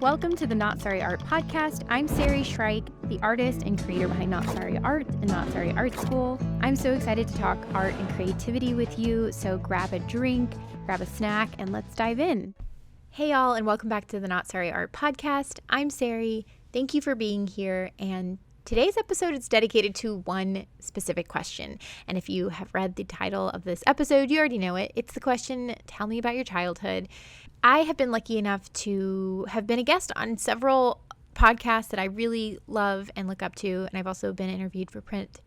Welcome to the Not Sorry Art Podcast. I'm Sari, the artist and creator behind Not Sorry Art and Not Sorry Art School. I'm so excited to talk art and creativity with you, so grab a drink, grab a snack, and let's dive in. Hey y'all, and welcome back to the Not Sorry Art Podcast. I'm Sari. Thank you for being here, and today's episode is dedicated to one specific question. And if you have read the title of this episode, you already know it. It's the question, tell me about your childhood. I have been lucky enough to have been a guest on several podcasts that I really love and look up to. And I've also been interviewed for print.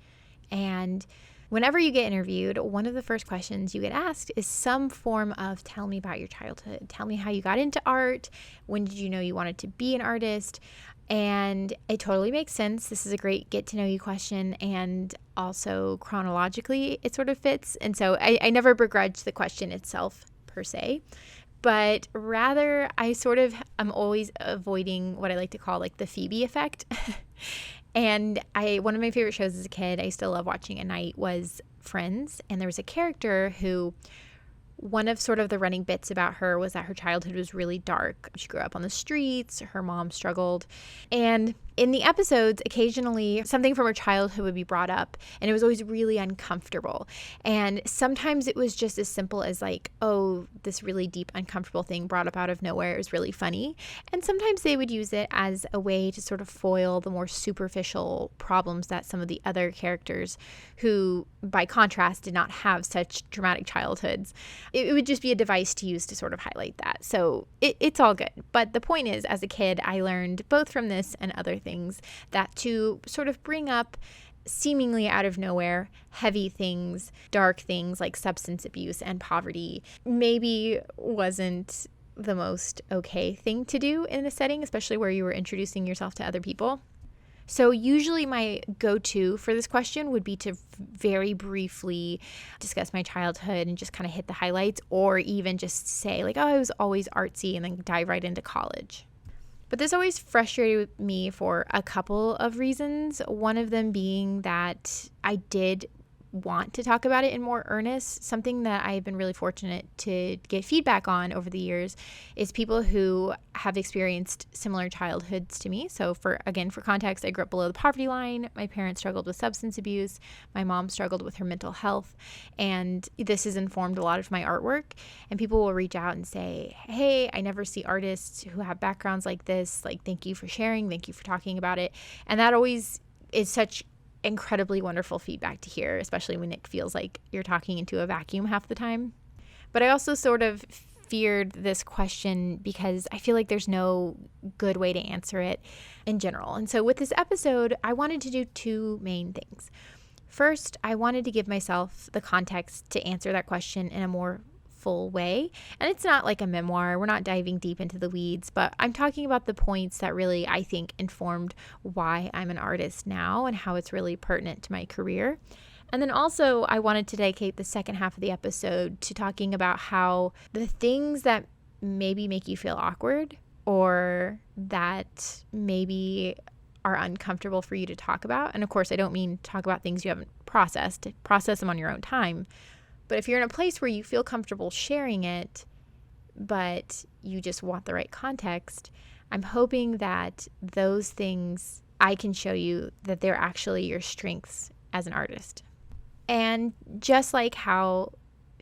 And whenever you get interviewed, one of the first questions you get asked is some form of tell me about your childhood. Tell me how you got into art. When did you know you wanted to be an artist? And it totally makes sense. This is a great get to know you question. And also chronologically, it sort of fits. And so I never begrudge the question itself per se. But rather, I sort of am always avoiding what I like to call like the Phoebe effect. And one of my favorite shows as a kid, I used to love watching at night, was Friends. And there was a character who, one of sort of the running bits about her was that her childhood was really dark. She grew up on the streets, her mom struggled. And in the episodes, occasionally something from her childhood would be brought up, and it was always really uncomfortable. And sometimes it was just as simple as like, oh, this really deep, uncomfortable thing brought up out of nowhere. It was really funny. And sometimes they would use it as a way to sort of foil the more superficial problems that some of the other characters who, by contrast, did not have such dramatic childhoods. It would just be a device to use to sort of highlight that. So it's all good. But the point is, as a kid, I learned both from this and other things that to sort of bring up seemingly out of nowhere heavy things, dark things like substance abuse and poverty maybe wasn't the most okay thing to do in a setting, especially where you were introducing yourself to other people. So usually my go-to for this question would be to very briefly discuss my childhood and just kind of hit the highlights, or even just say like, oh, I was always artsy, and then dive right into college. But this always frustrated me for a couple of reasons. One of them being that I did want to talk about it in more earnest. Something that I've been really fortunate to get feedback on over the years is people who have experienced similar childhoods to me. So for context, I grew up below the poverty line. My parents struggled with substance abuse. My mom struggled with her mental health. And this has informed a lot of my artwork. And people will reach out and say, hey, I never see artists who have backgrounds like this. Like, thank you for sharing. Thank you for talking about it. And that always is such incredibly wonderful feedback to hear, especially when it feels like you're talking into a vacuum half the time. But I also sort of feared this question because I feel like there's no good way to answer it in general. And so with this episode, I wanted to do two main things. First, I wanted to give myself the context to answer that question in a more full way. And it's not like a memoir. We're not diving deep into the weeds, but I'm talking about the points that really, I think, informed why I'm an artist now and how it's really pertinent to my career. And then also, I wanted to dedicate the second half of the episode to talking about how the things that maybe make you feel awkward or that maybe are uncomfortable for you to talk about. And of course, I don't mean talk about things you haven't processed. Process them on your own time. But if you're in a place where you feel comfortable sharing it, but you just want the right context, I'm hoping that those things, I can show you that they're actually your strengths as an artist. And just like how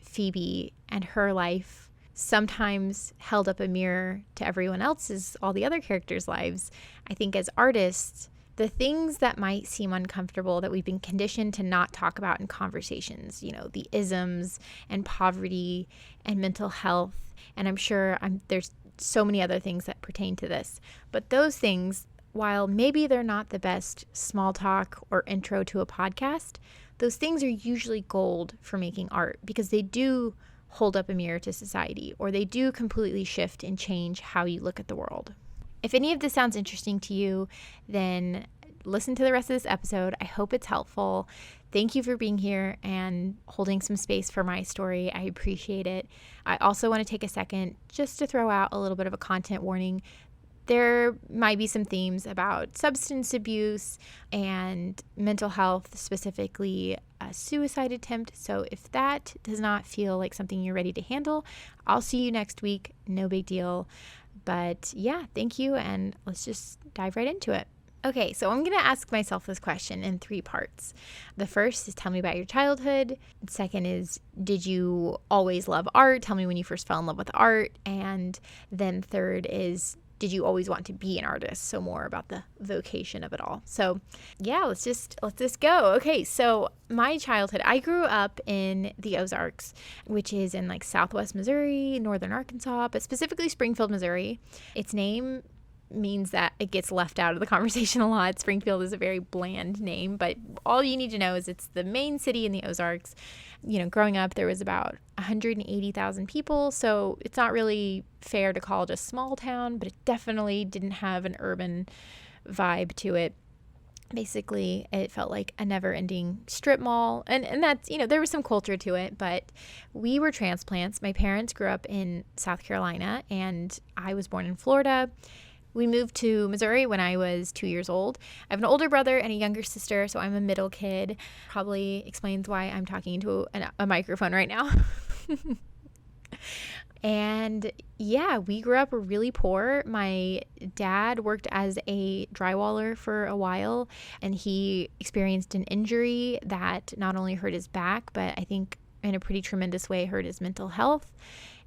Phoebe and her life sometimes held up a mirror to everyone else's, all the other characters' lives, I think as artists, the things that might seem uncomfortable that we've been conditioned to not talk about in conversations, the isms and poverty and mental health, and I'm sure there's so many other things that pertain to this. But those things, while maybe they're not the best small talk or intro to a podcast, those things are usually gold for making art because they do hold up a mirror to society, or they do completely shift and change how you look at the world. If any of this sounds interesting to you, then listen to the rest of this episode. I hope it's helpful. Thank you for being here and holding some space for my story. I appreciate it. I also want to take a second just to throw out a little bit of a content warning. There might be some themes about substance abuse and mental health, specifically a suicide attempt. So if that does not feel like something you're ready to handle, I'll see you next week. No big deal. But yeah, thank you. And let's just dive right into it. Okay, so I'm going to ask myself this question in 3 parts. The first is, tell me about your childhood. The second is, did you always love art? Tell me when you first fell in love with art. And then third is, did you always want to be an artist? So more about the vocation of it all. So yeah, let's just go. Okay, so my childhood, I grew up in the Ozarks, which is in like Southwest Missouri, Northern Arkansas, but specifically Springfield, Missouri. Its name means that it gets left out of the conversation a lot. Springfield is a very bland name, but all you need to know is it's the main city in the Ozarks. You know, growing up, there was about 180,000 people, so it's not really fair to call it a small town, but it definitely didn't have an urban vibe to it. Basically, it felt like a never-ending strip mall, and that's, you know, there was some culture to it, but we were transplants. My parents grew up in South Carolina, and I was born in Florida. We moved to Missouri when I was 2 years old. I have an older brother and a younger sister, so I'm a middle kid. Probably explains why I'm talking into a microphone right now. And yeah, we grew up really poor. My dad worked as a drywaller for a while, and he experienced an injury that not only hurt his back, but I think in a pretty tremendous way hurt his mental health.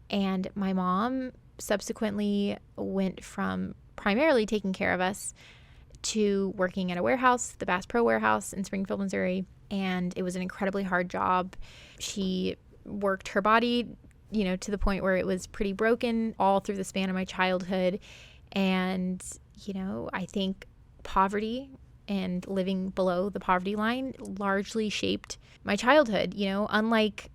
And my mom subsequently went from primarily taking care of us to working at a warehouse, the Bass Pro Warehouse in Springfield, Missouri. And it was an incredibly hard job. She worked her body, you know, to the point where it was pretty broken all through the span of my childhood. And, you know, I think poverty and living below the poverty line largely shaped my childhood. You know, unlike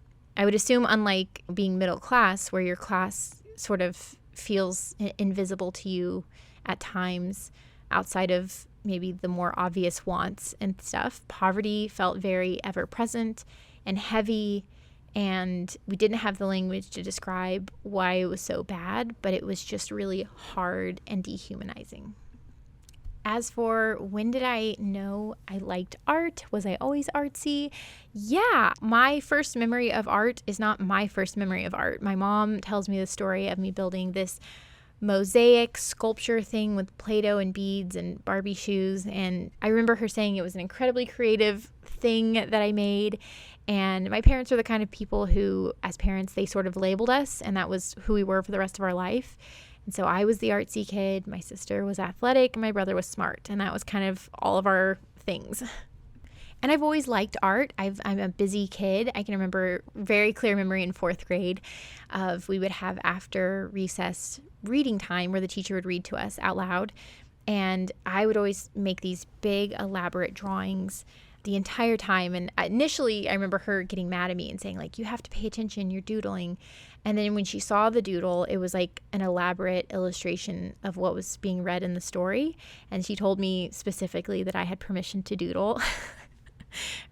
being middle class, where your class sort of feels invisible to you at times outside of maybe the more obvious wants and stuff. Poverty felt very ever present and heavy, and we didn't have the language to describe why it was so bad, but it was just really hard and dehumanizing. As for when did I know I liked art? Was I always artsy? Yeah, my first memory of art is not my first memory of art. My mom tells me the story of me building this mosaic sculpture thing with Play-Doh and beads and Barbie shoes. And I remember her saying it was an incredibly creative thing that I made. And my parents are the kind of people who, as parents, they sort of labeled us, and that was who we were for the rest of our life. And so I was the artsy kid, my sister was athletic, and my brother was smart. And that was kind of all of our things. And I've always liked art. I'm a busy kid. I can remember very clear memory in 4th grade of we would have after recess reading time where the teacher would read to us out loud. And I would always make these big, elaborate drawings the entire time. And initially, I remember her getting mad at me and saying, like, you have to pay attention, you're doodling. And then when she saw the doodle, it was like an elaborate illustration of what was being read in the story. And she told me specifically that I had permission to doodle.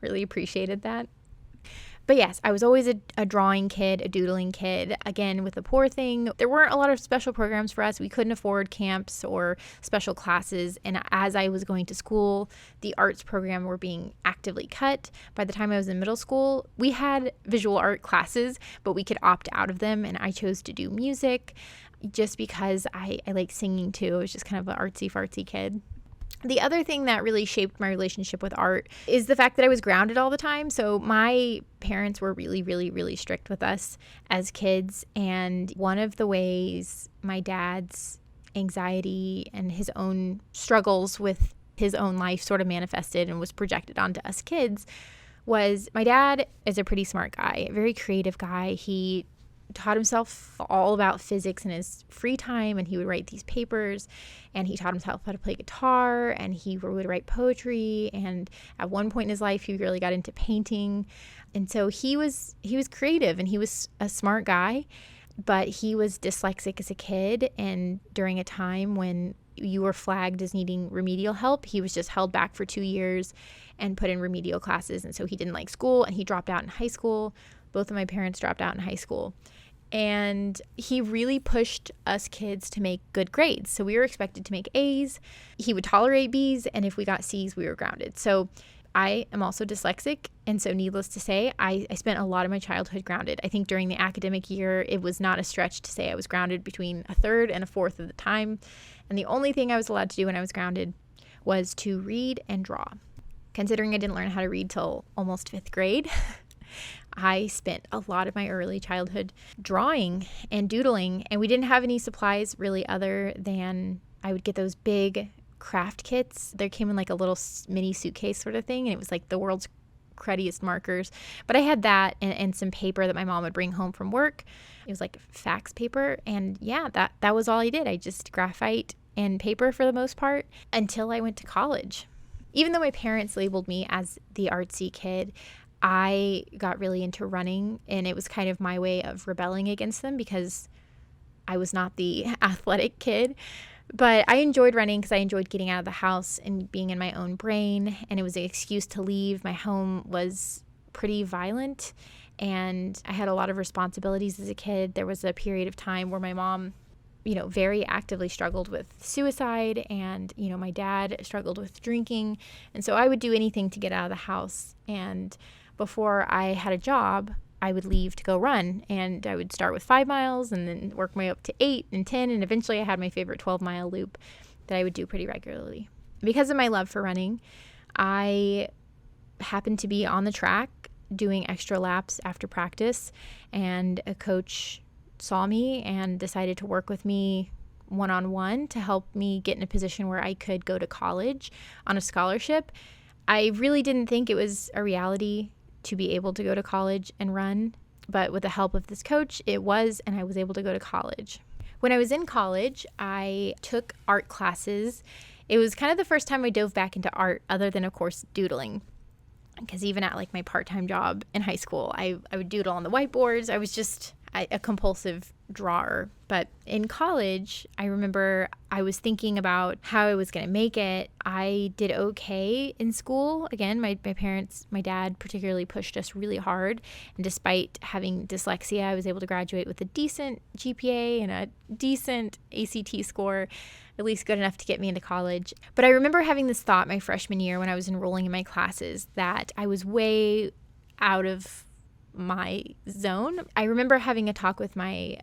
Really appreciated that. But yes, I was always a drawing kid, a doodling kid. Again, with the poor thing, there weren't a lot of special programs for us. We couldn't afford camps or special classes. And as I was going to school, the arts program were being actively cut. By the time I was in middle school, we had visual art classes, but we could opt out of them. And I chose to do music just because I like singing too. I was just kind of an artsy-fartsy kid. The other thing that really shaped my relationship with art is the fact that I was grounded all the time. So my parents were really, really, really strict with us as kids. And one of the ways my dad's anxiety and his own struggles with his own life sort of manifested and was projected onto us kids was my dad is a pretty smart guy, a very creative guy. He taught himself all about physics in his free time, and he would write these papers, and he taught himself how to play guitar, and he would write poetry, and at one point in his life he really got into painting. And so he was creative, and he was a smart guy, but he was dyslexic as a kid, and during a time when you were flagged as needing remedial help, he was just held back for 2 years and put in remedial classes. And so he didn't like school, and he dropped out in high school. Both of my parents dropped out in high school. And he really pushed us kids to make good grades. So we were expected to make A's. He would tolerate B's, and if we got C's, we were grounded. So I am also dyslexic, and so needless to say, I spent a lot of my childhood grounded. I think during the academic year, it was not a stretch to say I was grounded between a third and a fourth of the time, and the only thing I was allowed to do when I was grounded was to read and draw. Considering I didn't learn how to read till almost 5th grade, I spent a lot of my early childhood drawing and doodling, and we didn't have any supplies really other than I would get those big craft kits. They came in like a little mini suitcase sort of thing, and it was like the world's cruddiest markers. But I had that and some paper that my mom would bring home from work. It was like fax paper, and yeah, that was all I did. I just graphite and paper for the most part until I went to college. Even though my parents labeled me as the artsy kid, I got really into running, and it was kind of my way of rebelling against them because I was not the athletic kid. But I enjoyed running because I enjoyed getting out of the house and being in my own brain, and it was an excuse to leave. My home was pretty violent, and I had a lot of responsibilities as a kid. There was a period of time where my mom, very actively struggled with suicide, and, my dad struggled with drinking. And so I would do anything to get out of the house. And before I had a job, I would leave to go run, and I would start with 5 miles and then work my way up to 8 and 10. And eventually I had my favorite 12-mile loop that I would do pretty regularly. Because of my love for running, I happened to be on the track doing extra laps after practice, and a coach saw me and decided to work with me one-on-one to help me get in a position where I could go to college on a scholarship. I really didn't think it was a reality to be able to go to college and run, but with the help of this coach, it was, and I was able to go to college. When I was in college, I took art classes. It was kind of the first time I dove back into art, other than, of course, doodling. Because even at like my part-time job in high school, I would doodle on the whiteboards. I was just a compulsive drawer. But in college, I remember I was thinking about how I was going to make it. I did okay in school. Again, my parents, my dad particularly pushed us really hard. And despite having dyslexia, I was able to graduate with a decent GPA and a decent ACT score, at least good enough to get me into college. But I remember having this thought my freshman year when I was enrolling in my classes that I was way out of my zone. I remember having a talk with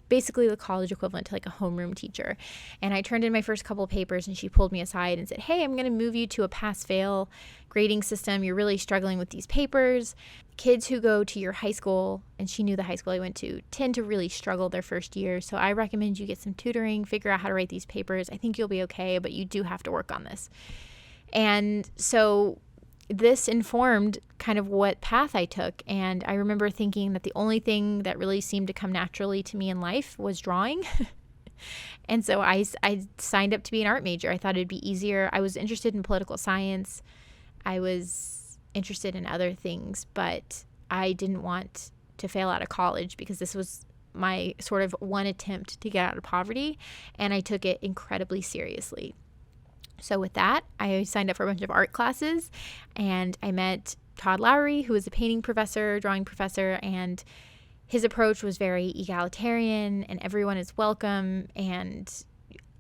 basically the college equivalent to like a homeroom teacher. And I turned in my first couple of papers, and she pulled me aside and said, "Hey, I'm going to move you to a pass-fail grading system. You're really struggling with these papers. Kids who go to your high school," and she knew the high school I went to, "tend to really struggle their first year. So I recommend you get some tutoring, figure out how to write these papers. I think you'll be okay, but you do have to work on this." And so this informed kind of what path I took. And I remember thinking that the only thing that really seemed to come naturally to me in life was drawing. And so I signed up to be an art major. I thought it'd be easier. I was interested in political science. I was interested in other things, but I didn't want to fail out of college because this was my sort of one attempt to get out of poverty. And I took it incredibly seriously. So with that, I signed up for a bunch of art classes, and I met Todd Lowry, who was a painting professor, drawing professor, and his approach was very egalitarian and everyone is welcome. And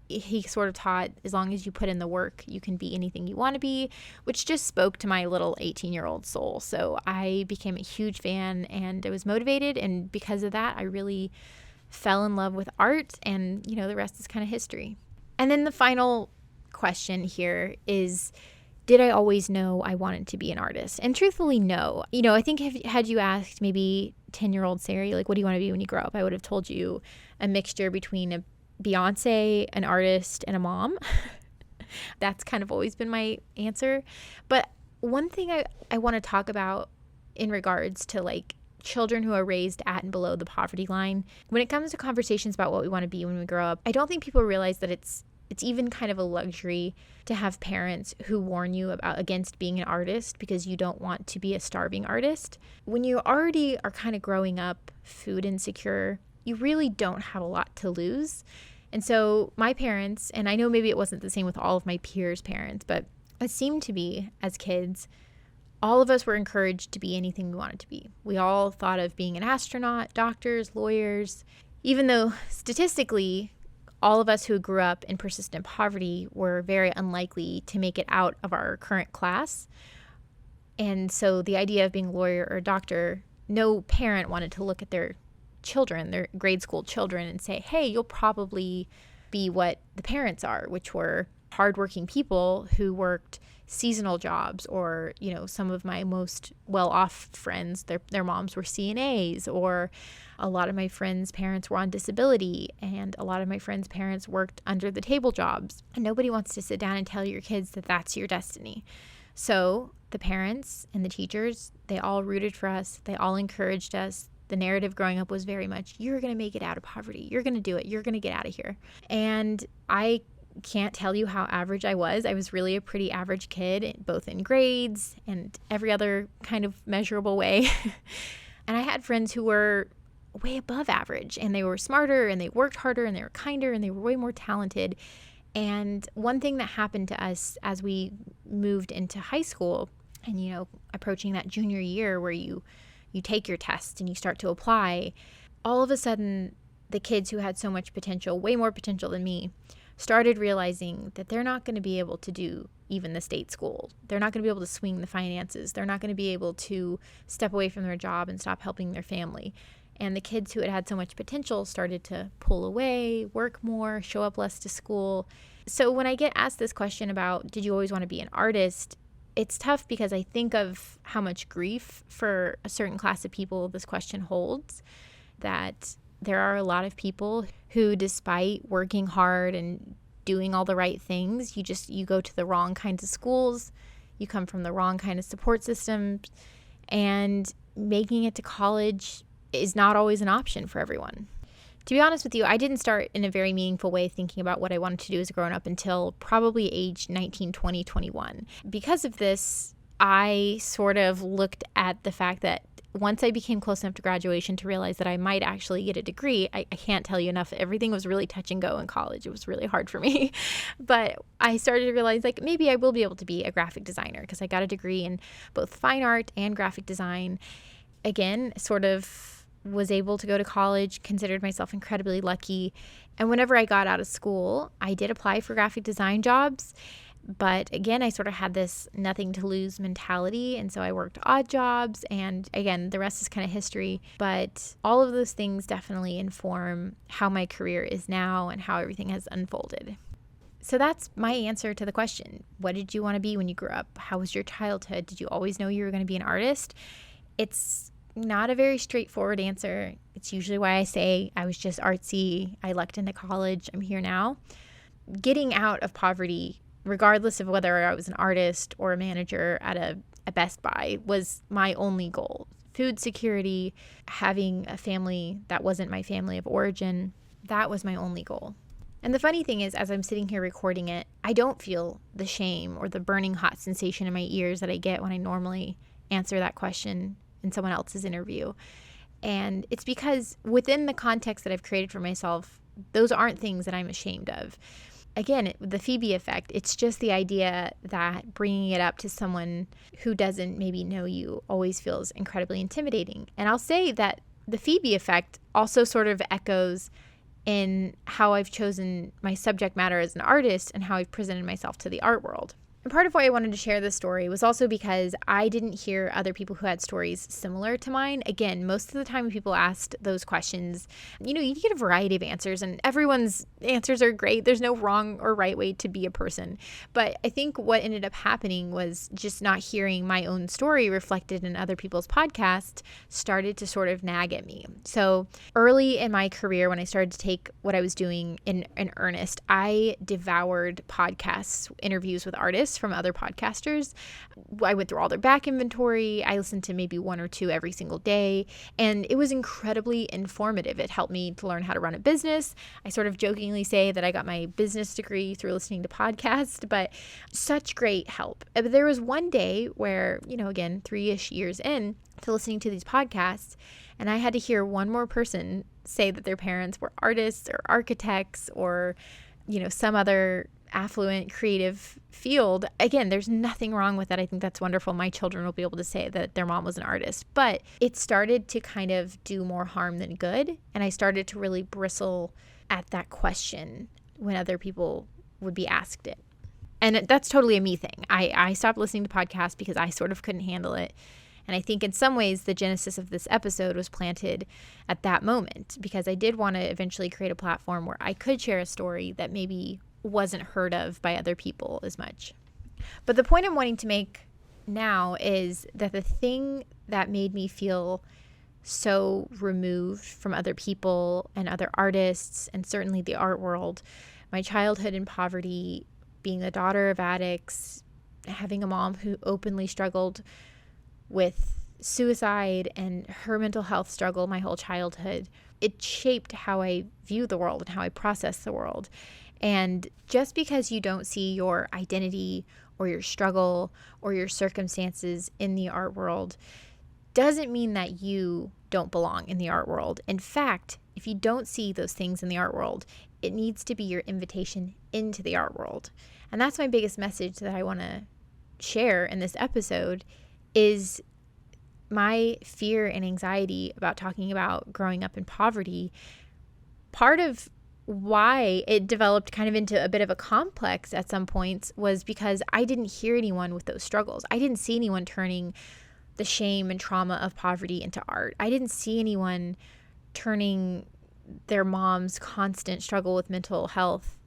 he sort of taught, as long as you put in the work, you can be anything you want to be, which just spoke to my little 18-year-old soul. So I became a huge fan, and I was motivated. And because of that, I really fell in love with art, and, the rest is kind of history. And then the final question here is, did I always know I wanted to be an artist? And truthfully, no. I think had you asked maybe 10-year-old Sari, like, what do you want to be when you grow up? I would have told you a mixture between a Beyonce, an artist, and a mom. That's kind of always been my answer. But one thing I want to talk about in regards to like children who are raised at and below the poverty line, when it comes to conversations about what we want to be when we grow up, I don't think people realize that it's even kind of a luxury to have parents who warn you against being an artist because you don't want to be a starving artist. When you already are kind of growing up food insecure, you really don't have a lot to lose. And so my parents, and I know maybe it wasn't the same with all of my peers' parents, but it seemed to be as kids, all of us were encouraged to be anything we wanted to be. We all thought of being an astronaut, doctors, lawyers, even though statistically, all of us who grew up in persistent poverty were very unlikely to make it out of our current class. And so the idea of being a lawyer or a doctor, no parent wanted to look at their children, their grade school children, and say, hey, you'll probably be what the parents are, which were hardworking people who worked seasonal jobs, or, some of my most well-off friends, their moms were CNAs, or a lot of my friends' parents were on disability, and a lot of my friends' parents worked under the table jobs. And nobody wants to sit down and tell your kids that that's your destiny. So the parents and the teachers, they all rooted for us. They all encouraged us. The narrative growing up was very much, you're going to make it out of poverty. You're going to do it. You're going to get out of here. And I can't tell you how average I was. I was really a pretty average kid, both in grades and every other kind of measurable way. And I had friends who were way above average, and they were smarter, and they worked harder, and they were kinder, and they were way more talented. And one thing that happened to us as we moved into high school and, approaching that junior year where you take your test and you start to apply, all of a sudden the kids who had so much potential, way more potential than me, started realizing that they're not going to be able to do even the state school. They're not going to be able to swing the finances. They're not going to be able to step away from their job and stop helping their family. And the kids who had so much potential started to pull away, work more, show up less to school. So when I get asked this question about, did you always want to be an artist? It's tough because I think of how much grief for a certain class of people this question holds, that there are a lot of people who, despite working hard and doing all the right things, you go to the wrong kinds of schools, you come from the wrong kind of support systems, and making it to college is not always an option for everyone. To be honest with you, I didn't start in a very meaningful way thinking about what I wanted to do as a grown-up until probably age 19, 20, 21. Because of this, I sort of looked at the fact that once I became close enough to graduation to realize that I might actually get a degree, I can't tell you enough. Everything was really touch and go in college. It was really hard for me. But I started to realize, maybe I will be able to be a graphic designer, because I got a degree in both fine art and graphic design. Again, sort of was able to go to college, considered myself incredibly lucky. And whenever I got out of school, I did apply for graphic design jobs. But again, I sort of had this nothing to lose mentality. And so I worked odd jobs. And again, the rest is kind of history. But all of those things definitely inform how my career is now and how everything has unfolded. So that's my answer to the question. What did you want to be when you grew up? How was your childhood? Did you always know you were going to be an artist? It's not a very straightforward answer. It's usually why I say I was just artsy. I lucked into college. I'm here now. Getting out of poverty, regardless of whether I was an artist or a manager at a Best Buy, was my only goal. Food security, having a family that wasn't my family of origin, that was my only goal. And the funny thing is, as I'm sitting here recording it, I don't feel the shame or the burning hot sensation in my ears that I get when I normally answer that question in someone else's interview. And it's because within the context that I've created for myself, those aren't things that I'm ashamed of. Again, the Phoebe effect, it's just the idea that bringing it up to someone who doesn't maybe know you always feels incredibly intimidating. And I'll say that the Phoebe effect also sort of echoes in how I've chosen my subject matter as an artist and how I've presented myself to the art world. And part of why I wanted to share this story was also because I didn't hear other people who had stories similar to mine. Again, most of the time when people asked those questions, you get a variety of answers, and everyone's answers are great. There's no wrong or right way to be a person. But I think what ended up happening was just not hearing my own story reflected in other people's podcasts started to sort of nag at me. So early in my career, when I started to take what I was doing in earnest, I devoured podcasts, interviews with artists from other podcasters. I went through all their back inventory. I listened to maybe one or two every single day, and it was incredibly informative. It helped me to learn how to run a business. I sort of jokingly say that I got my business degree through listening to podcasts, but such great help. But there was one day where, again, 3-ish years in to listening to these podcasts, and I had to hear one more person say that their parents were artists or architects or, some other affluent creative field. Again, there's nothing wrong with that. I think that's wonderful. My children will be able to say that their mom was an artist, but it started to kind of do more harm than good. And I started to really bristle at that question when other people would be asked it. And that's totally a me thing. I stopped listening to podcasts because I sort of couldn't handle it. And I think in some ways the genesis of this episode was planted at that moment, because I did want to eventually create a platform where I could share a story that maybe wasn't heard of by other people as much. But the point I'm wanting to make now is that the thing that made me feel so removed from other people and other artists, and certainly the art world, my childhood in poverty, being the daughter of addicts, having a mom who openly struggled with suicide and her mental health struggle my whole childhood, it shaped how I view the world and how I process the world. And just because you don't see your identity or your struggle or your circumstances in the art world doesn't mean that you don't belong in the art world. In fact, if you don't see those things in the art world, it needs to be your invitation into the art world. And that's my biggest message that I want to share in this episode, is my fear and anxiety about talking about growing up in poverty. Part of why it developed kind of into a bit of a complex at some points was because I didn't hear anyone with those struggles. I didn't see anyone turning the shame and trauma of poverty into art. I didn't see anyone turning their mom's constant struggle with mental health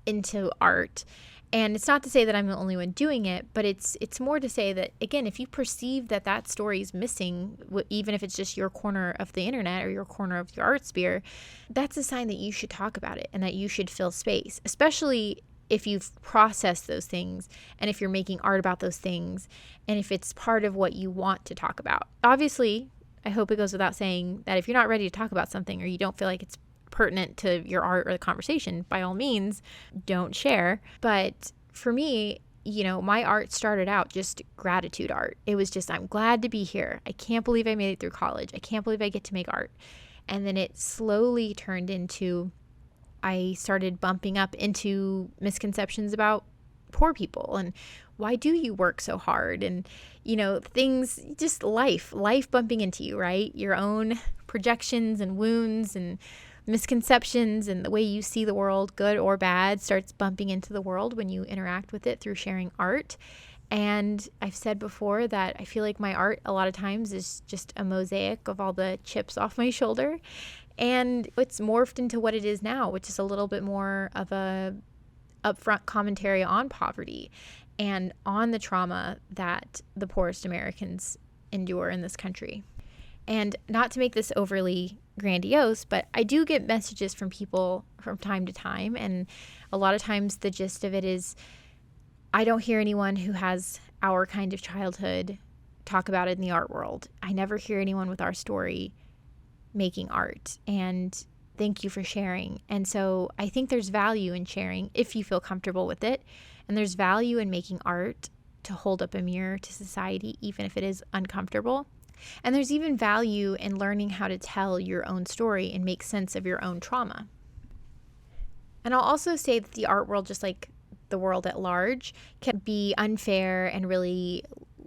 into art. And it's not to say that I'm the only one doing it, but it's more to say that, again, if you perceive that that story is missing, even if it's just your corner of the internet or your corner of your art sphere, that's a sign that you should talk about it and that you should fill space, especially if you've processed those things and if you're making art about those things and if it's part of what you want to talk about. Obviously, I hope it goes without saying that if you're not ready to talk about something or you don't feel like it's pertinent to your art or the conversation, by all means, don't share. But for me, my art started out just gratitude art. It was just, I'm glad to be here. I can't believe I made it through college. I can't believe I get to make art. And then it slowly turned into, I started bumping up into misconceptions about poor people and why do you work so hard, and things, just life bumping into you, right? Your own projections and wounds and misconceptions and the way you see the world, good or bad, starts bumping into the world when you interact with it through sharing art. And I've said before that I feel like my art a lot of times is just a mosaic of all the chips off my shoulder. And it's morphed into what it is now, which is a little bit more of a upfront commentary on poverty and on the trauma that the poorest Americans endure in this country. And not to make this overly grandiose, but I do get messages from people from time to time. And a lot of times the gist of it is, I don't hear anyone who has our kind of childhood talk about it in the art world. I never hear anyone with our story making art. And thank you for sharing. And so I think there's value in sharing if you feel comfortable with it. And there's value in making art to hold up a mirror to society, even if it is uncomfortable. And there's even value in learning how to tell your own story and make sense of your own trauma. And I'll also say that the art world, just like the world at large, can be unfair and really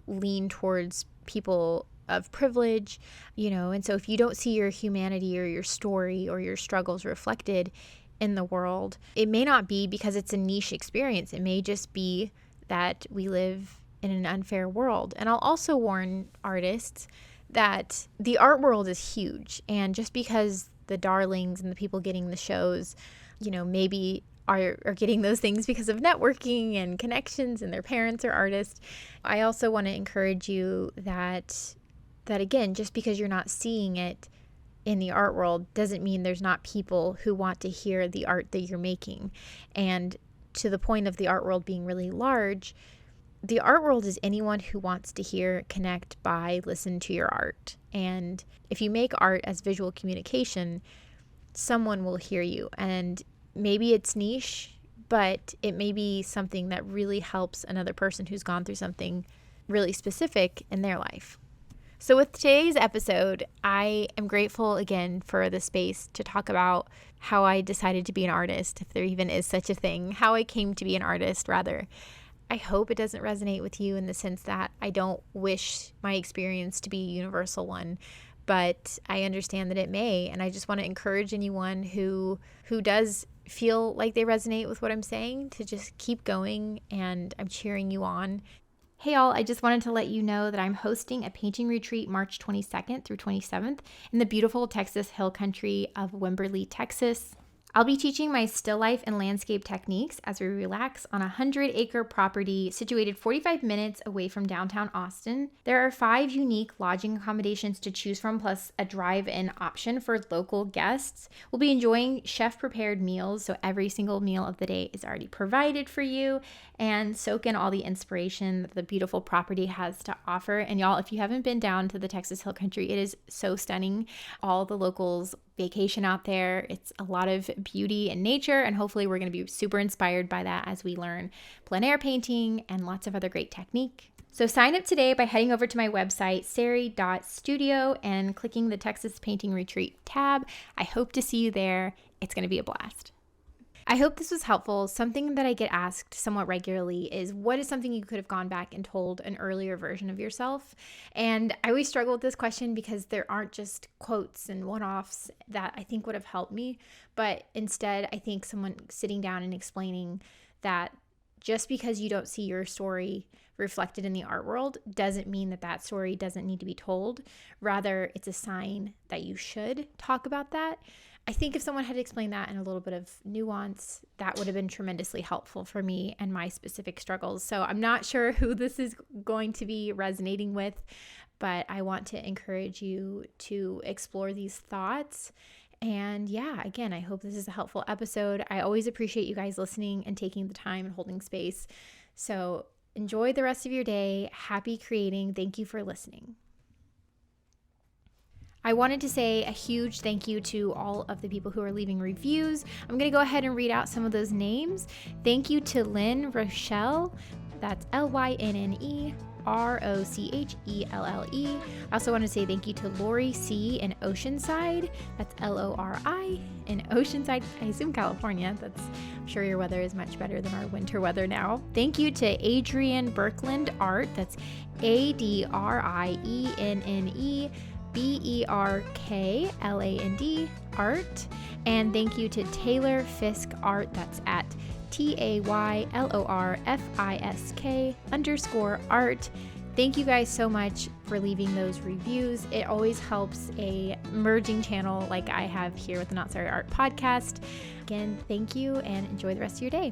lean towards people of privilege, and so if you don't see your humanity or your story or your struggles reflected in the world, it may not be because it's a niche experience. It may just be that we live in an unfair world. And I'll also warn artists that the art world is huge. And just because the darlings and the people getting the shows, maybe are getting those things because of networking and connections and their parents are artists, I also want to encourage you that again, just because you're not seeing it in the art world doesn't mean there's not people who want to hear the art that you're making. And to the point of the art world being really large, the art world is anyone who wants to hear, connect, buy, listen to your art. And if you make art as visual communication, someone will hear you. And maybe it's niche, but it may be something that really helps another person who's gone through something really specific in their life. So with today's episode, I am grateful again for the space to talk about how I decided to be an artist, if there even is such a thing, how I came to be an artist, rather. I hope it doesn't resonate with you in the sense that I don't wish my experience to be a universal one, but I understand that it may. And I just want to encourage anyone who does feel like they resonate with what I'm saying, to just keep going, and I'm cheering you on. Hey y'all, I just wanted to let you know that I'm hosting a painting retreat March 22nd through 27th in the beautiful Texas Hill Country of Wimberley, Texas. I'll be teaching my still life and landscape techniques as we relax on a 100-acre property situated 45 minutes away from downtown Austin. There are 5 unique lodging accommodations to choose from, plus a drive-in option for local guests. We'll be enjoying chef-prepared meals, so every single meal of the day is already provided for you, and soak in all the inspiration that the beautiful property has to offer. And y'all, if you haven't been down to the Texas Hill Country, it is so stunning. All the locals vacation out there. It's a lot of beauty and nature, and hopefully we're going to be super inspired by that as we learn plein air painting and lots of other great technique. So sign up today by heading over to my website, sari.studio, and clicking the Texas Painting Retreat tab. I hope to see you there. It's going to be a blast. I hope this was helpful. Something that I get asked somewhat regularly is, what is something you could have gone back and told an earlier version of yourself? And I always struggle with this question because there aren't just quotes and one-offs that I think would have helped me, but instead I think someone sitting down and explaining that just because you don't see your story reflected in the art world doesn't mean that that story doesn't need to be told. Rather, it's a sign that you should talk about that. I think if someone had explained that in a little bit of nuance, that would have been tremendously helpful for me and my specific struggles. So I'm not sure who this is going to be resonating with, but I want to encourage you to explore these thoughts. And yeah, again, I hope this is a helpful episode. I always appreciate you guys listening and taking the time and holding space. So enjoy the rest of your day. Happy creating. Thank you for listening. I wanted to say a huge thank you to all of the people who are leaving reviews. I'm going to go ahead and read out some of those names. Thank you to Lynn Rochelle. That's Lynnne Rochelle. I also want to say thank you to Lori C. in Oceanside. That's Lori in Oceanside. I assume California. I'm sure your weather is much better than our winter weather now. Thank you to Adrienne Berkland Art. That's ADRIENNE BERKLAND Art. And thank you to Taylor Fisk Art. That's at TAYLORFISK_art. Thank you guys so much for leaving those reviews. It always helps a emerging channel like I have here with the Not Sorry Art podcast. Again, thank you and enjoy the rest of your day.